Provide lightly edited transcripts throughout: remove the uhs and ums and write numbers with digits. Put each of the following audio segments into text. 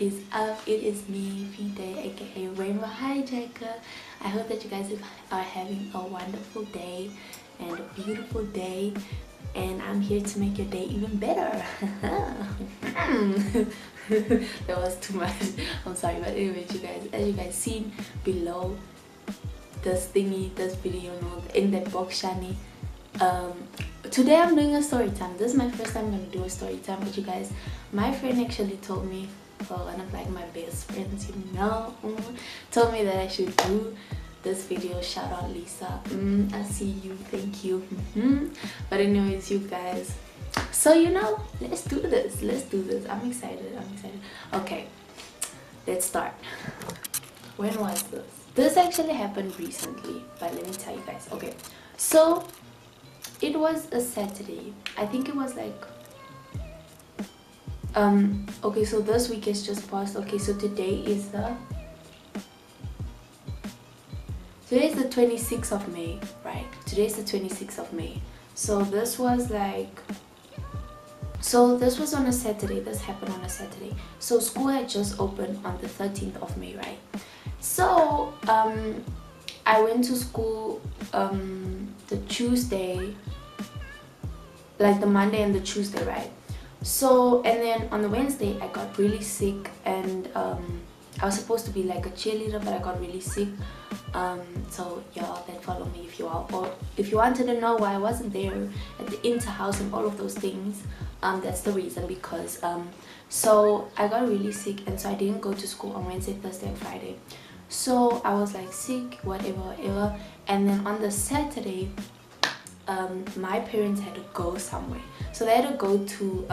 is up? It is me, V-Day, aka Rainbow Hijacker. I hope that you guys are having a wonderful day and a beautiful day, and I'm here to make your day even better. That was too much. I'm sorry, but anyways, you guys, as you guys seen below this thingy, this video, in that box shiny, today I'm doing a story time. This is my first time gonna do a story time with you guys. My friend actually told me, well, one of like my best friends, told me that I should do this video. Shout out Lisa. I see you, thank you. But anyways, you guys, so let's do this. I'm excited. Okay, let's start. When was this? This actually happened recently, but let me tell you guys. Okay, so it was a Saturday. I think it was like okay, so this week is just passed. Okay, so today is the 26th of May, right? Today's the 26th of May. So this was on a Saturday. This happened on a Saturday. So school had just opened on the 13th of May, right? So I went to school the Tuesday, like the Monday and the Tuesday, right? So, and then on the Wednesday I got really sick, and I was supposed to be like a cheerleader, but I got really sick. So y'all that follow me, if you wanted to know why I wasn't there at the inter-house and all of those things, that's the reason. Because so I got really sick, and so I didn't go to school on Wednesday, Thursday and Friday. So I was like sick, whatever. And then on the Saturday, my parents had to go somewhere, so they had to go to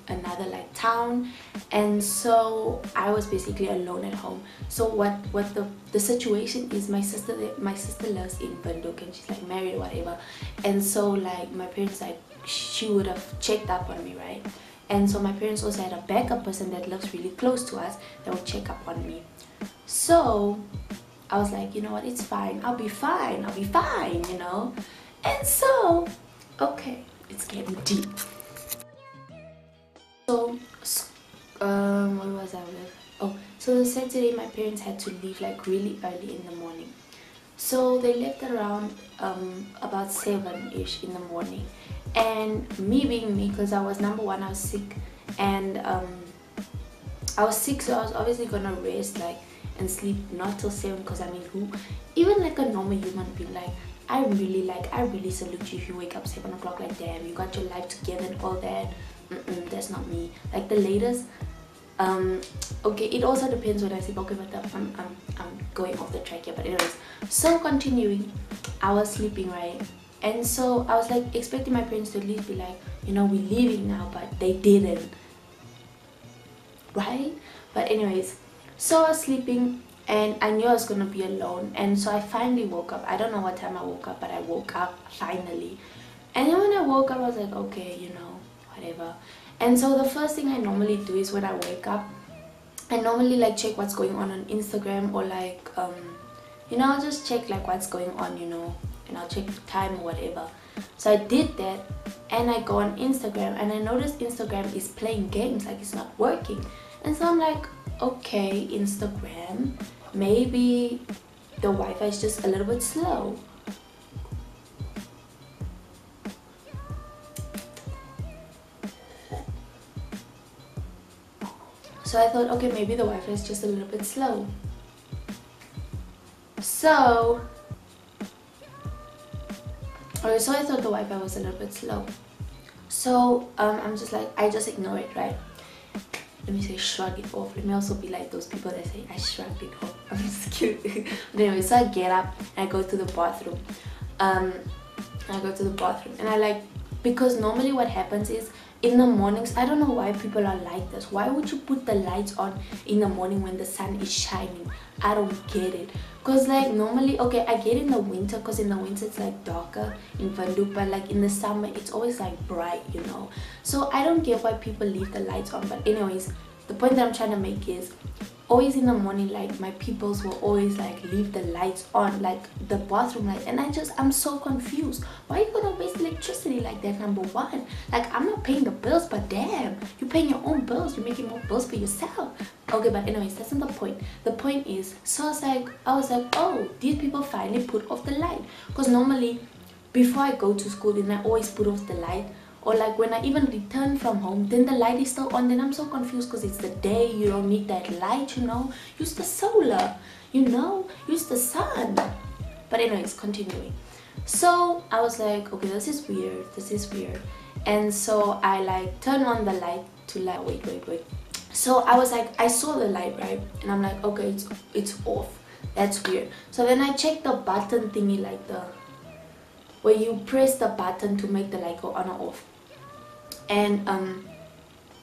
another like town, and so I was basically alone at home. So what the situation is, my sister lives in Bandung, and she's like married or whatever, and so like my parents, like, she would have checked up on me, right? And so my parents also had a backup person that lives really close to us that would check up on me. So I was like, you know what, it's fine, I'll be fine, And so, okay, it's getting deep. So, what was I with? Oh, so the Saturday my parents had to leave like really early in the morning. So they left around about 7-ish in the morning. And me being me, because I was, number one, I was sick, and I was sick, so I was obviously gonna rest and sleep not till 7, because I mean, who, even like a normal human being, like I really salute you if you wake up 7 o'clock, like damn, you got your life together and all that. That's not me. Like the latest, okay, it also depends when I say, okay, but I'm going off the track here, but anyways, so continuing, I was sleeping, right? And so I was like expecting my parents to at least be like, we're leaving now, but they didn't, right? But anyways, so I was sleeping, and I knew I was gonna be alone, and so I finally woke up. I don't know what time I woke up, but I woke up finally. And then when I woke up, I was like, okay, whatever. And so the first thing I normally do is, when I wake up, I normally like check what's going on Instagram, or like I'll just check like what's going on, and I'll check the time or whatever. So I did that, and I go on Instagram, and I noticed Instagram is playing games, like it's not working. And so I'm like, okay, Instagram, maybe the Wi-Fi is just a little bit slow. So I thought, okay, maybe the Wi-Fi is just a little bit slow. So I thought the Wi-Fi was a little bit slow. So I'm just like, I just ignore it, right? Let me say shrug it off. Let me also be like those people that say I shrugged it off. I'm just kidding. But anyway, so I get up and I go to the bathroom. And I because normally what happens is, in the mornings, I don't know why people are like this. Why would you put the lights on in the morning when the sun is shining? I don't get it. Because like normally, okay, I get in the winter, because in the winter it's like darker in Bandung, but like in the summer it's always like bright, So I don't get why people leave the lights on. But anyways, the point that I'm trying to make is, always in the morning, like my peoples will always like leave the lights on, like the bathroom light, and I'm so confused. Why are you gonna waste electricity like that? Number one, like I'm not paying the bills, but damn, you're paying your own bills, you're making more bills for yourself. Okay, but anyways, that's not the point. The point is, so I was like, oh, these people finally put off the light. Because normally before I go to school, then I always put off the light. Or like when I even return from home, then the light is still on. Then I'm so confused because it's the day. You don't need that light, you know. Use the solar, you know. Use the sun. But anyways, continuing. So I was like, okay, this is weird. This is weird. And so I like turn on the light to like, wait. So I was like, I saw the light, right? And I'm like, okay, it's off. That's weird. So then I checked the button thingy, like where you press the button to make the light go on or off. And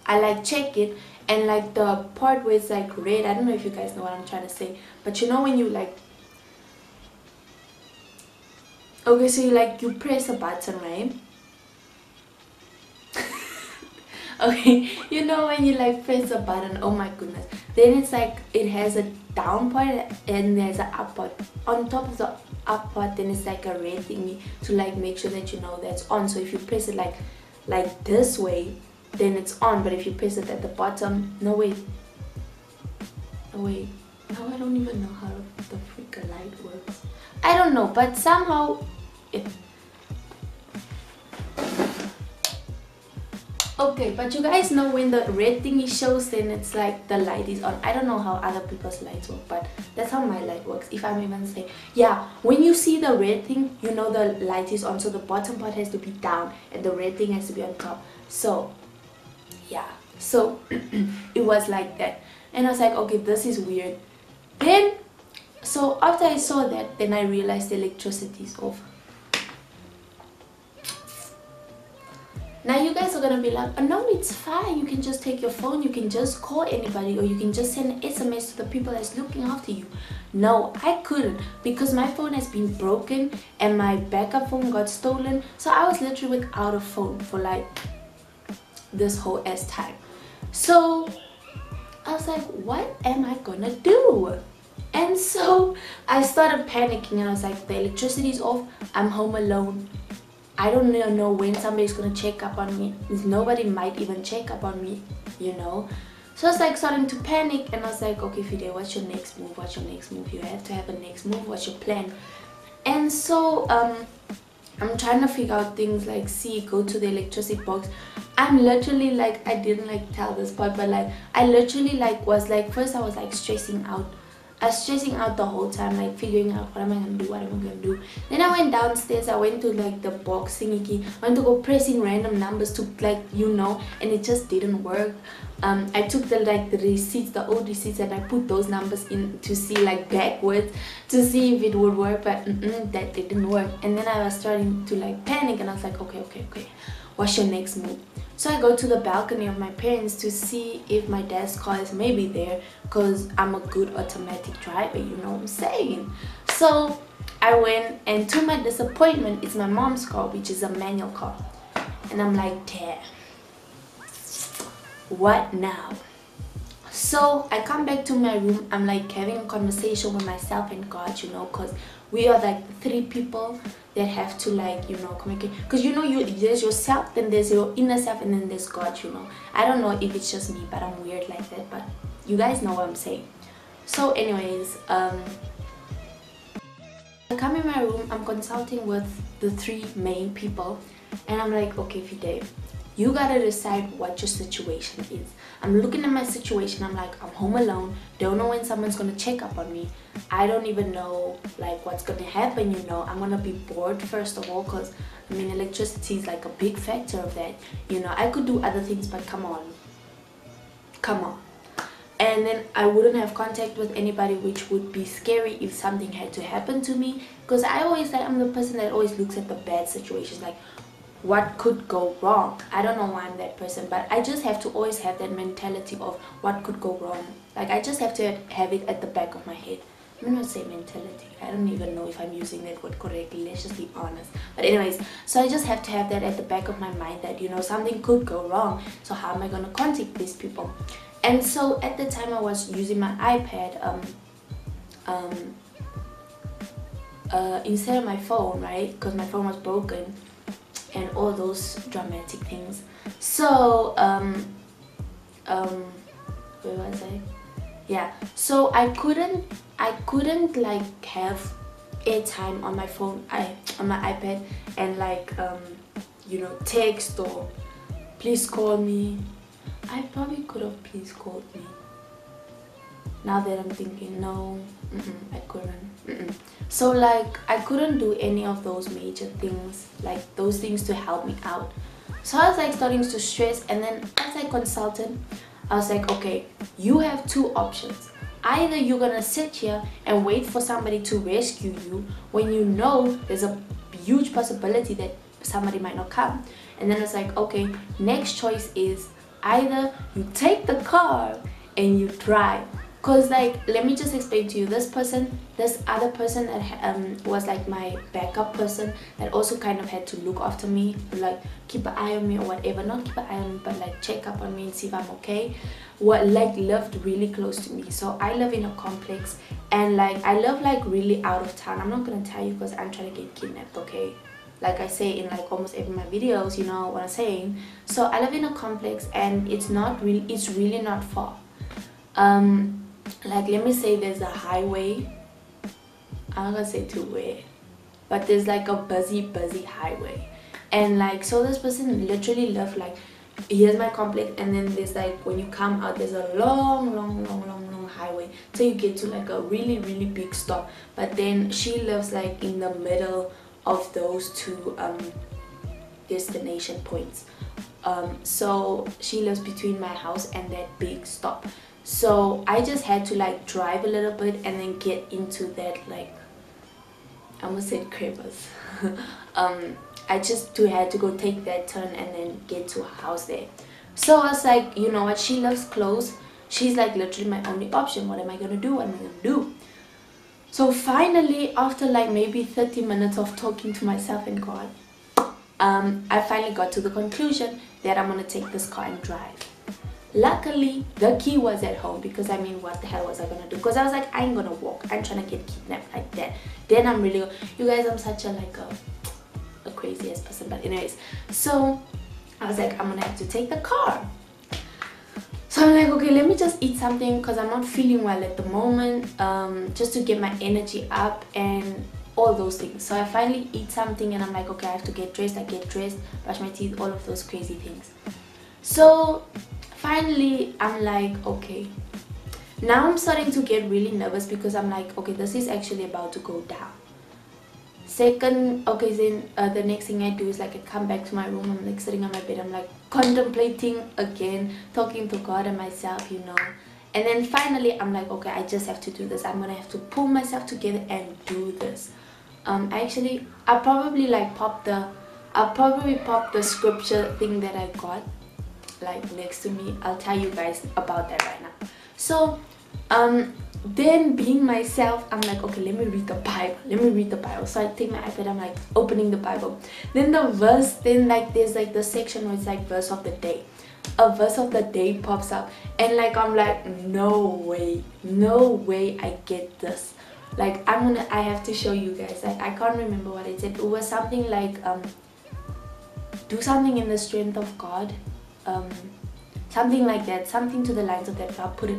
I like check it, and like the part where it's like red, I don't know if you guys know what I'm trying to say, but you know when you like, okay, so you press a button, right? Okay, you know when you like press a button, oh my goodness, then it's like it has a down part and there's an up part. On top of the up part, then it's like a red thingy to like make sure that you know that's on. So if you press it like this way, then it's on. But if you press it at the bottom, no wait, now I don't even know how the freaking light works. I don't know, but somehow it. Okay, but you guys know when the red thingy shows, then it's like the light is on. I don't know how other people's lights work, but that's how my light works. If I'm even saying, yeah, when you see the red thing, you know the light is on. So the bottom part has to be down and the red thing has to be on top. So yeah, so it was like that. And I was like, okay, this is weird. Then, so after I saw that, then I realized the electricity is off. Now you guys are gonna be like, oh, no, it's fine, you can just take your phone, you can just call anybody, or you can just send an SMS to the people that's looking after you. No, I couldn't, because my phone has been broken and my backup phone got stolen. So I was literally without a phone for like this whole ass time. So I was like, what am I gonna do? And so I started panicking, and I was like, the electricity is off, I'm home alone, I don't know when somebody's gonna check up on me. Nobody might even check up on me, you know. So I was like starting to panic, and I was like, okay, Fide, what's your next move? What's your next move? You have to have a next move. What's your plan? And so I'm trying to figure out things like, go to the electricity box. I'm literally like, I didn't like tell this part, but like I literally like was like, first I was like stressing out. I was stressing out the whole time, like figuring out what am I gonna do, what am I gonna do. Then I went downstairs, I went to like the box thingy, I went to go pressing random numbers to like, you know, and it just didn't work. I took the receipts, the old receipts, and I put those numbers in to see like backwards to see if it would work, but that didn't work. And then I was starting to like panic, and I was like, okay, what's your next move? So I go to the balcony of my parents to see if my dad's car is maybe there, because I'm a good automatic driver, you know what I'm saying. So I went, and to my disappointment, it's my mom's car, which is a manual car. And I'm like, damn, what now? So I come back to my room, I'm like having a conversation with myself and God, you know, because we are like three people that have to like, you know, communicate. Because you know, there's yourself, then there's your inner self, and then there's God, you know. I don't know if it's just me, but I'm weird like that, but you guys know what I'm saying. So anyways, I come in my room, I'm consulting with the three main people, and I'm like, okay, Fide, you gotta decide what your situation is. I'm looking at my situation, I'm like, I'm home alone, don't know when someone's gonna check up on me. I don't even know like what's gonna happen, you know. I'm gonna be bored first of all, because I mean electricity is like a big factor of that, you know. I could do other things, but come on. And then I wouldn't have contact with anybody, which would be scary if something had to happen to me, because I always like, I'm the person that always looks at the bad situations, like what could go wrong. I don't know why I'm that person, but I just have to always have that mentality of what could go wrong. Like I just have to have it at the back of my head. I'm gonna say mentality, I don't even know if I'm using that word correctly, let's just be honest. But anyways, so I just have to have that at the back of my mind, that you know, something could go wrong, so how am I gonna contact these people? And so at the time I was using my iPad instead of my phone, right, because my phone was broken and all those dramatic things. So where was I? Yeah, so I couldn't like have airtime on my phone, on my iPad, and like you know, text or please call me. I probably could have please called me. Now that I'm thinking, no, I couldn't. So like I couldn't do any of those major things, like those things to help me out. So I was like starting to stress, and then as I consulted, I was like, okay, you have two options. Either you're gonna sit here and wait for somebody to rescue you when you know there's a huge possibility that somebody might not come. And then it's like, okay, next choice is either you take the car and you drive. Cause like, let me just explain to you, this other person that was like my backup person, that also kind of had to look after me, like keep an eye on me or whatever, not keep an eye on me, but like check up on me and see if I'm okay, what like lived really close to me. So I live in a complex, and like I live like really out of town. I'm not gonna tell you because I'm trying to get kidnapped, okay? Like I say in like almost every my videos, you know what I'm saying. So I live in a complex, and it's really not far. Like let me say there's a highway, I'm not gonna say two-way, but there's like a busy highway, and like so this person literally lived like, here's my complex, and then there's like, when you come out there's a long highway till you get to like a really big stop. But then she lives like in the middle of those two destination points. So she lives between my house and that big stop. So I just had to like drive a little bit and then get into that, like, I almost said crevice. I just had to go take that turn and then get to her house there. So I was like, you know what, she lives close, she's like literally my only option. What am I gonna do? What am I gonna do? So finally, after like maybe 30 minutes of talking to myself and God, I finally got to the conclusion that I'm gonna take this car and drive. Luckily, the key was at home, because I mean, what the hell was I gonna do? Because I was like, I ain't gonna walk. I'm trying to get kidnapped like that. Then I'm really, you guys, I'm such a like a crazy ass person. But anyways, so I was like, I'm gonna have to take the car. So I'm like, okay, let me just eat something because I'm not feeling well at the moment, just to get my energy up and all those things. So I finally eat something, and I'm like, okay, I have to get dressed. I get dressed, brush my teeth, all of those crazy things. So finally I'm like, okay, now I'm starting to get really nervous, because I'm like, okay, this is actually about to go down. Second, okay, then the next thing I do is like I come back to my room, I'm like sitting on my bed, I'm like contemplating again, talking to God and myself, you know. And then finally I'm like, okay, I just have to do this. I'm gonna have to pull myself together and do this. I'll probably pop the scripture thing that I got like next to me. I'll tell you guys about that right now. So then being myself, I'm like, okay, let me read the Bible. So I take my iPad, I'm like opening the Bible, then the verse, then like there's like the section where it's like verse of the day. A verse of the day pops up, and like I'm like, no way I get this. Like I have to show you guys. Like I can't remember what it said. It was something like do something in the strength of God, something like that, something to the lines of that. I'll put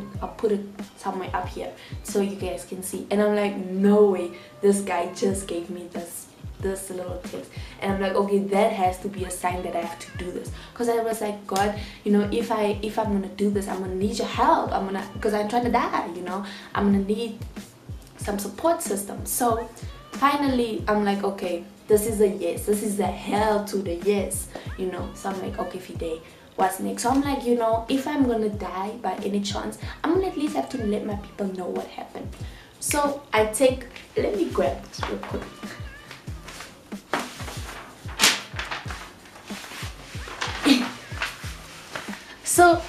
it somewhere up here so you guys can see. And I'm like, no way, this guy just gave me this little text. And I'm like, okay, that has to be a sign that I have to do this. Because I was like, God, you know, if I'm gonna do this, I'm gonna need your help. Because I'm trying to die, you know, I'm gonna need some support system. So finally I'm like, okay, this is a yes, this is the hell to the yes, you know. So I'm like, okay, Fide, what's next? So I'm like, you know, if I'm gonna die by any chance, I'm gonna at least have to let my people know what happened. So let me grab this real quick. So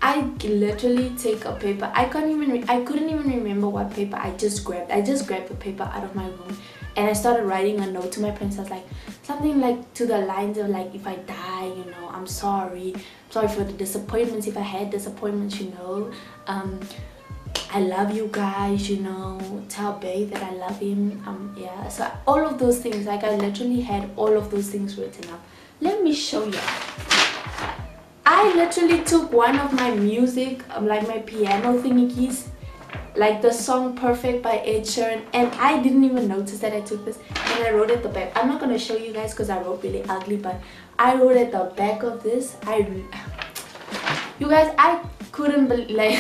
I literally take a paper. I couldn't even remember what paper I just grabbed. I just grabbed the paper out of my room, and I started writing a note to my princess, like something like to the lines of like, if I die, you know, I'm sorry for the disappointments, if I had disappointments, you know, I love you guys, you know, tell Babe that I love him, yeah. So all of those things, like I literally had all of those things written up. Let me show you. I I literally took one of my music, like my piano thingy keys, like the song Perfect by Ed Sheeran, and I didn't even notice that I took this, and I wrote at the back. I'm not going to show you guys because I wrote really ugly, but I wrote at the back of this. You guys, I couldn't believe, like,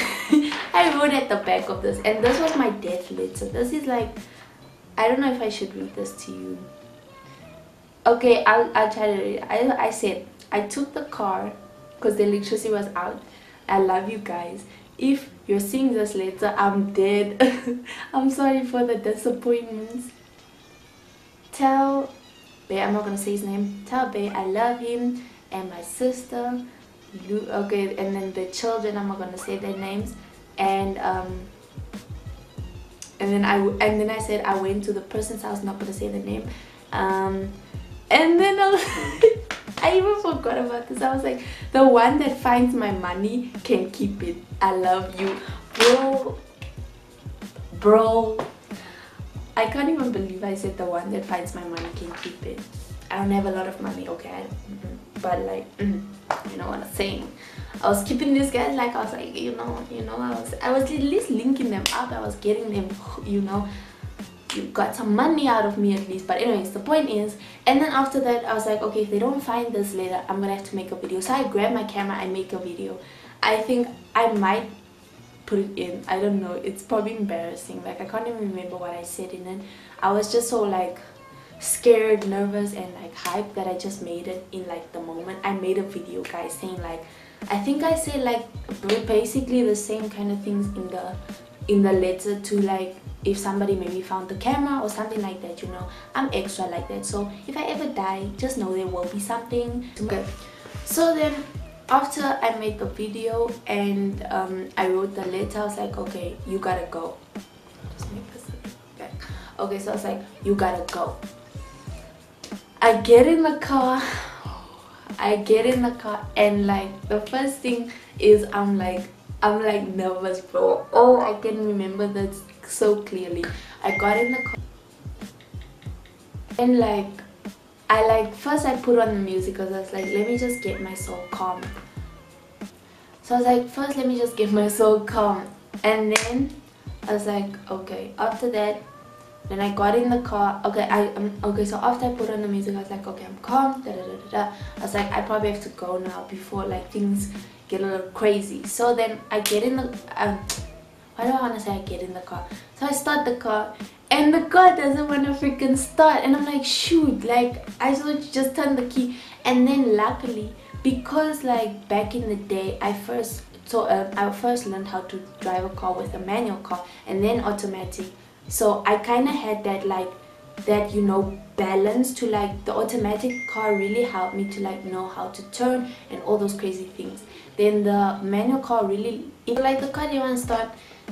I wrote at the back of this, and this was my death letter. This is like, I don't know if I should read this to you. Okay, I'll try to read it. I said, I took the car because the electricity was out. I love you guys. If you're seeing this later, I'm dead. I'm sorry for the disappointments. Tell Bear, I'm not gonna say his name. Tell Bear I love him, and my sister. Okay, and then the children, I'm not gonna say their names. And then I said I went to the person's house, not gonna say the name. And then I even forgot about this. I was like, the one that finds my money can keep it. I love you, bro. I can't even believe I said the one that finds my money can keep it. I don't have a lot of money, okay, but like, you know what I'm saying. I was keeping these guys, like, I was like, you know, I was at least linking them up. I was getting them, you know, you got some money out of me at least. But anyways, the point is, and then after that I was like, okay, if they don't find this later, I'm gonna have to make a video. So I grab my camera, I make a video. I think I might put it in, I don't know, it's probably embarrassing, like I can't even remember what I said in it. I was just so like scared, nervous, and like hyped that I just made it in like the moment. I made a video, guys, saying like, I think I said like basically the same kind of things in the letter to, like, if somebody maybe found the camera or something like that, you know. I'm extra like that, so if I ever die, just know there will be something to me. So then after I made the video and I wrote the letter, I was like, okay, you gotta go. Just make this back. Okay, so I was like, you gotta go. I get in the car and like the first thing is I'm like nervous, bro. Oh, I can remember that so clearly. I got in the car and like first I put on the music because I was like, let me just get my soul calm. So I was like, first let me just get my soul calm, and then I was like, okay. After that, then I got in the car. Okay, okay. So after I put on the music, I was like, okay, I'm calm. I was like, I probably have to go now before like things get a little crazy. So then I get in the why do I want to say I get in the car? So I start the car and the car doesn't want to freaking start, and I'm like, shoot, like I should just turn the key. And then luckily, because like back in the day I first learned how to drive a car with a manual car and then automatic. So I kind of had that, like, that, you know, balance to, like, the automatic car really helped me to like know how to turn and all those crazy things. Then the manual car really, like, the car didn't want to start,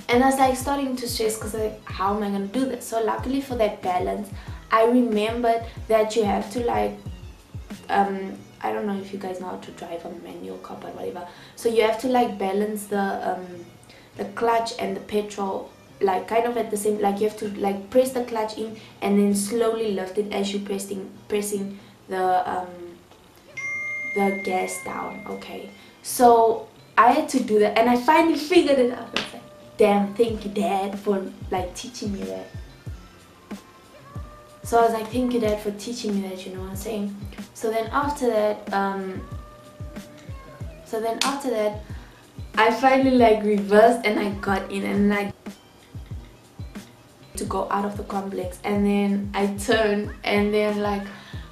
and I was like starting to stress because like, how am I gonna do this? So luckily for that balance, I remembered that you have to like I don't know if you guys know how to drive a manual car, but whatever. So you have to like balance the clutch and the petrol, like kind of at the same, like you have to like press the clutch in and then slowly lift it as you pressing the gas down. Okay, so I had to do that, and I finally figured it out. I was like, damn, thank you, Dad, for like teaching me that. So I was like, thank you, Dad, for teaching me that, you know what I'm saying. So then after that I finally like reversed and I got in, and like to go out of the complex, and then I turned, and then like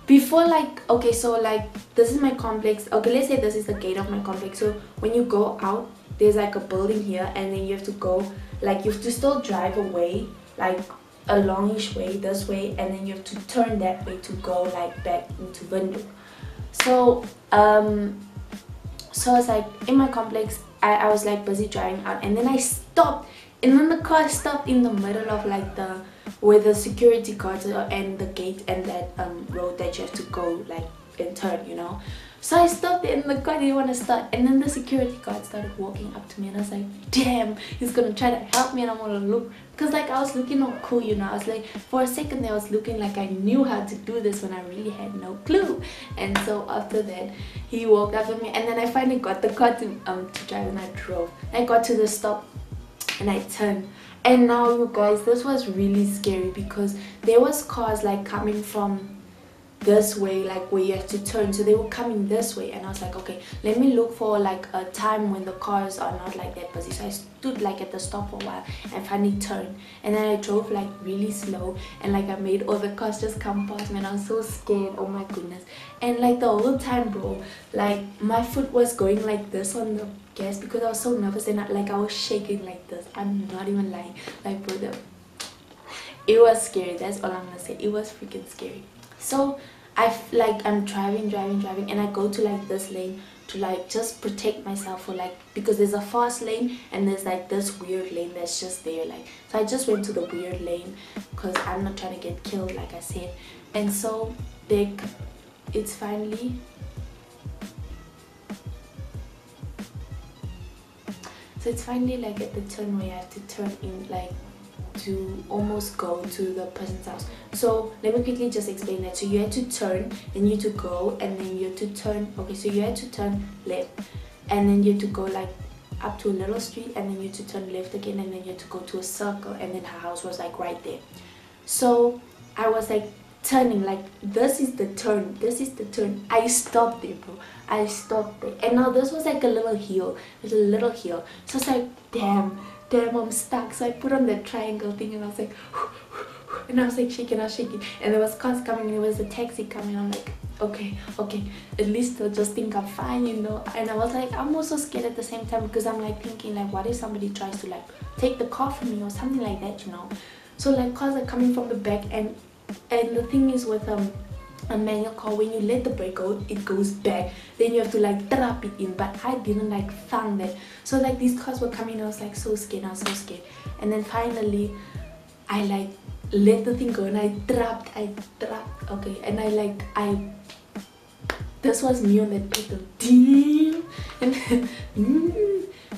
before, like, okay, so like this is my complex. Okay, let's say this is the gate of my complex. So when you go out, there's like a building here, and then you have to go, like, you have to still drive away, like a longish way this way, and then you have to turn that way to go like back into window. So so I was like in my complex, I was like busy driving out, and then I stopped, and then the car stopped in the middle of like where the security guards are and the gate and that road that you have to go like and turn, you know. So I stopped it and the car didn't want to start, and then the security guard started walking up to me and I was like, damn, he's gonna try to help me. And I'm gonna look, because like I was looking all cool, you know. I was like, for a second there I was looking like I knew how to do this when I really had no clue. And so after that he walked up to me, and then I finally got the car to drive, and I drove. I got to the stop and I turned, and now you guys, this was really scary because there was cars like coming from this way, like where you have to turn. So they were coming this way, and I was like, okay, let me look for like a time when the cars are not like that busy. So I stood like at the stop for a while and finally turned, and then I drove like really slow, and like I made all the cars just come past me, and I was so scared. Oh my goodness. And like the whole time, bro, like my foot was going like this on the gas because I was so nervous, and I was shaking like this. I'm not even lying. Like, bro, it was scary. That's all I'm gonna say. It was freaking scary. So I'm driving, and I go to like this lane to like just protect myself, for like, because there's a fast lane and there's like this weird lane that's just there. Like, so I just went to the weird lane because I'm not trying to get killed, like I said. And so it's finally like at the turn where you have to turn in, like to almost go to the person's house. So let me quickly just explain that. So you had to turn, then you had to go, and then you had to turn. Okay, so you had to turn left, and then you had to go like up to a little street, and then you had to turn left again, and then you had to go to a circle, and then her house was like right there. So I was like turning, like this is the turn. I stopped there, bro. I stopped there, and now this was like a little hill. There's a little hill. So it's like, damn, I'm stuck. So I put on that triangle thing, and I was like, and I was like shaking, and there was cars coming, and there was a taxi coming. I'm like, okay, at least they'll just think I'm fine, you know. And I was like, I'm also scared at the same time, because I'm like thinking like, what if somebody tries to like take the car from me or something like that, you know. So like cars are coming from the back, and the thing is with a manual car, when you let the brake go, it goes back, then you have to like trap it in. But I didn't like find that. So like these cars were coming, I was like so scared. And then finally I like let the thing go, and I trapped, okay. And this was me on that pedal, and then,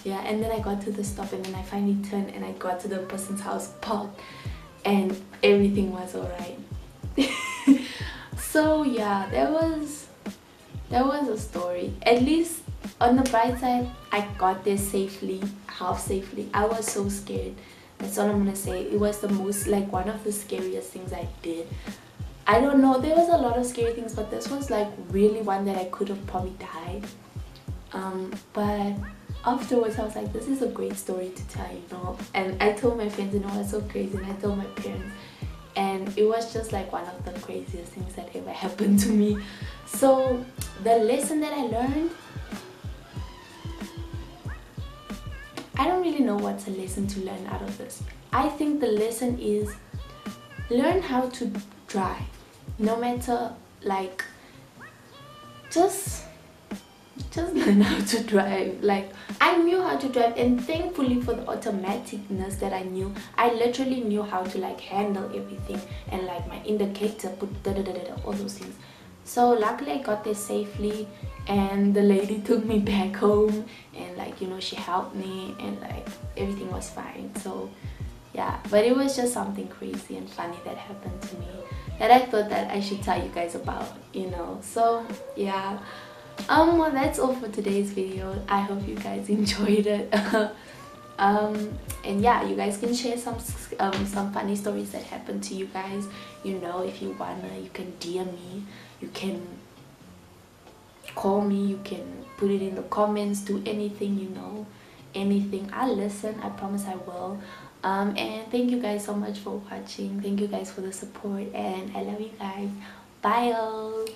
yeah, and then I got to the stop, and then I finally turned, and I got to the person's house, parked, and everything was alright. So yeah, that was a story. At least on the bright side, I got there safely, half safely. I was so scared. That's all I'm gonna say. It was the most, like, one of the scariest things I did. I don't know, there was a lot of scary things, but this was like really one that I could have probably died. But afterwards I was like, this is a great story to tell, you know. And I told my friends, you know, it's so crazy, and I told my parents, and it was just like one of the craziest things that ever happened to me. So the lesson that I learned, I don't really know what's a lesson to learn out of this. I think the lesson is learn how to drive, no matter, like, just learn how to drive. Like, I knew how to drive, and thankfully for the automaticness that I knew, I literally knew how to like handle everything, and like my indicator, put da da da da, all those things. So luckily I got there safely, and the lady took me back home, and like, you know, she helped me, and like everything was fine. So yeah, but it was just something crazy and funny that happened to me that I thought that I should tell you guys about, you know. So yeah, well, that's all for today's video. I hope you guys enjoyed it. And yeah, you guys can share some funny stories that happened to you guys, you know. If you wanna, you can DM me, you can call me, you can put it in the comments, do anything, you know, anything. I'll listen, I promise I will. And thank you guys so much for watching. Thank you guys for the support, and I love you guys. Bye all.